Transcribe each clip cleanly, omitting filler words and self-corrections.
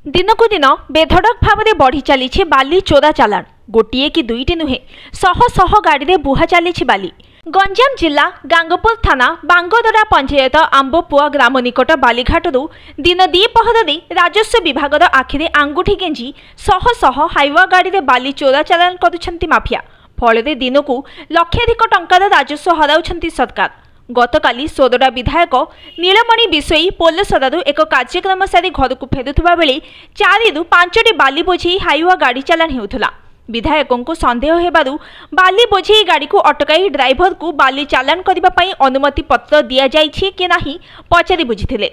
दिनकु दिन बेधड़क भाव में बढ़ी चली बाली चोरा चालाण गोटे कि दुईटी नुहे शह शह गाड़ी में बुहा चली बाली। गंजाम जिला गांगपुर थाना बांगदरा पंचायत आंबपुआ ग्राम निकट बालीघाटू दिन द्विपहर राजस्व विभाग आखिरे आंगुठी गेंजी शह शह हाइवा गाड़ी में बाली चोरा चालाण करुछंती माफिया। फल दिनकु लक्षाधिक टंकार राजस्व हराउछंती सरकार। गतकाली सोदड़ा विधायक नीलमणि बिशोई पोलसरारू एक कार्यक्रम सारी घर को फेरुवा बेले 4 ରୁ 5ଟି बाली बोझे हाइवा गाड़ी चालाण हेउथला। विधायकों को संदेह हेबारू बाली बोझे गाड़ी को अटकाई ड्राइवर को बाली चालाण करने पई अनुमति पत्र दिया जाइछि कि नाही पचारि बुझिथिले।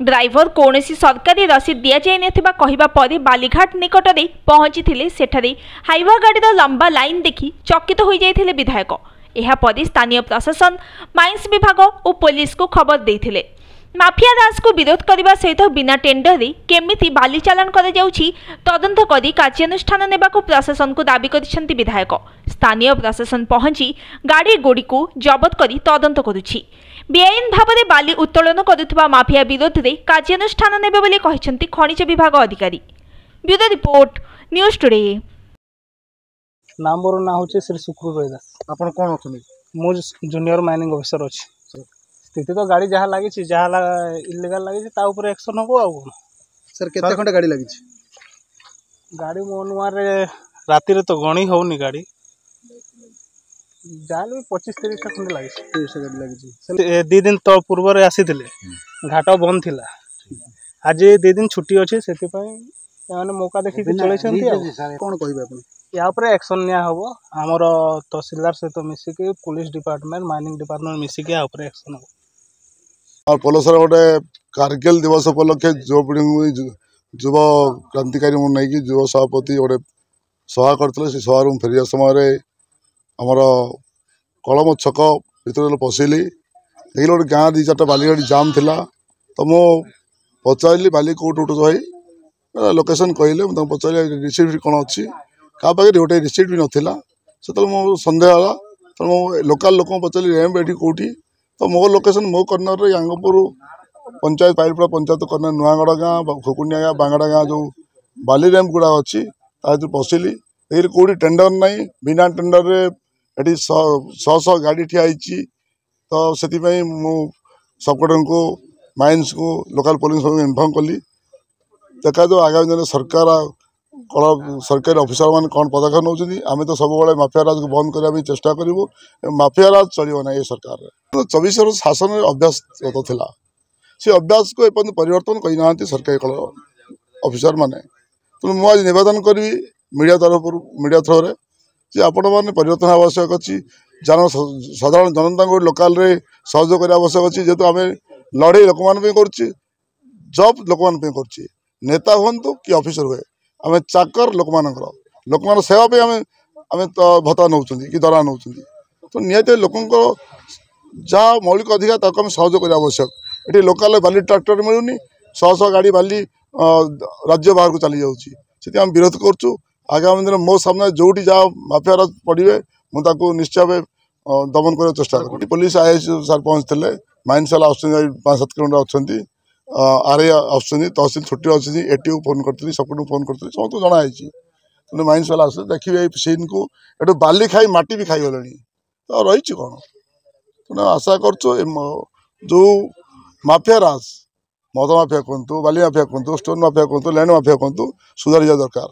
ड्राइवर कौनसी सरकारी रसीद दिया जाय नथिबा कहिबा परे बालीघाट निकट में पहुंची सेठारे हाइवा गाड़ीर लंबा लाइन देखि चकित हो जाइथिले विधायक। एहापर स्थानीय प्रशासन माइंस विभाग और पुलिस को खबर देथिले। माफिया राज को विरोध करने सहित बिना टेंडर केमिति बाली चालाण करा जाउछि तदंत करी कार्यानुष्ठान नेबाको प्रशासन को दाबी करिसेंती विधायक। स्थानीय प्रशासन पहुंची गाड़ी गुड़ी को जबत करी तदंत करुछि। बेआईन भाव में बाली उत्तोलन करुवा माफिया विरोध में कार्यानुष्ठान नेबे बोली कहिसेंती खनिज विभाग अधिकारी। Bureau report news today. नाम मोर ना हूँ श्री सुक्रू रोहिदास। आपण कौन अच्छे? मु जूनियर माइनिंग ऑफिसर अच्छी। स्थिति तो गाड़ी जहाँ लगी इलीगल लगी एक्शन हम आ सर केते खंडे गाड़ी लगी? गाड़ी मो नुआ राति तो गणी होनी गाड़ी जहाँ भी 25-30 खंडे लगी। 30 गाड़ी लगी। 2 दिन तो पूर्व आसी घाट बंद थिला। आज 2 दिन छुट्टी अच्छी से मौका देखी चले कौन कह या एक्शन निया हम आमर तहसीलदार सहित मिसिकी पुलिस डिपार्टमेंट माइनिंग डिपार्टमेंट मिसिकी एक्शन हम। और पोलसर गोटे कारगिल दिवस उपलक्षे युव क्रांतिकारी मन नहीं युव सभापति गोटे सभा करते से सभा फेरिया समय आमर कलम छक भर पशिली देखिए गोटे गाँ 2-4 बाली गाड़ी जाम थिला। तो मु पचारि बाली कौट उठुच भाई लोकेशन कहले पचारि रिसीप्ट कौन अच्छी क्या पाखे गोटे रिसीप्ट भी नाला से मो सन्देह है। तो मुझे लोकाल लोक पचारि रैम्प ये कौटी तो मो लोकेशन मो कर्नर गांगपुर पंचायत पाइलपड़ा पंचायत कर्नर नुआगड़ गाँ खुकुनिया गाँ बांगड़ा गाँ जो बाली रैम्प गुड़ा अच्छी पशिली देखिए कौटी टेंडर ना बिना टेंडर ये 100 गाड़ी ठिया तो से सबकटर को माइंस को लोकल पुलिस इनफर्म कली। देखा जो आगामी दिन सरकार सरकारी ऑफिसर मान कौन पदक्षेप नौकरी आम तो सब माफिया राज को बंद करने चेष्टा करूँ। माफिया राज चलो ना ये सरकार तो 24 वर्ष शासन अभ्यासगत था से अभ्यास को एपर्यंत परिवर्तन करना सरकारी कल ऑफिसर माने। तो मुझे आज निवेदन करी मीडिया मीडिया थ्रो जे आपण मैंने परिवर्तन आवश्यक अच्छी साधारण जनता को लोकाल सहयोग करने आवश्यक अच्छी जेहेतु आम लड़े लोक मान जब लोक मान नेता हूँ कि ऑफिसर हुए आम चाकर लोक मान सेवा पे आम भत्ता नौ कि दरा नौ तो निहत लोक जहाँ मौलिक अधिकार आम सहयोग करने आवश्यक। ये लोकाल बाली ट्राक्टर मिलूनी 100 गाड़ी बाली राज्य बाहर को चली जाऊँगी आम विरोध करुँ। आगामी दिन मो सामने जोटी जहाँ माफिया राज पड़े मुझे निश्चय भाव दमन करने चेष्टा करूँ। पुलिस आईएस सार पहुँचते माइंस वाला 5-7 किलोमीटर अच्छा आरए आसुँच तहसिल छुट्टी अच्छी एटीओ फोन करी सबको फोन करी समस्त जनाई तेना माइंस वाला आस देखिए सीन को ये बाली खाई माटी भी खाईगले तो रही कौन तेना आशा कर जो माफिया राज मद माफिया कहतु बाली माफिया कहतु स्टोन माफिया कहतु लैंड माफिया कहतु सुधार दरकार।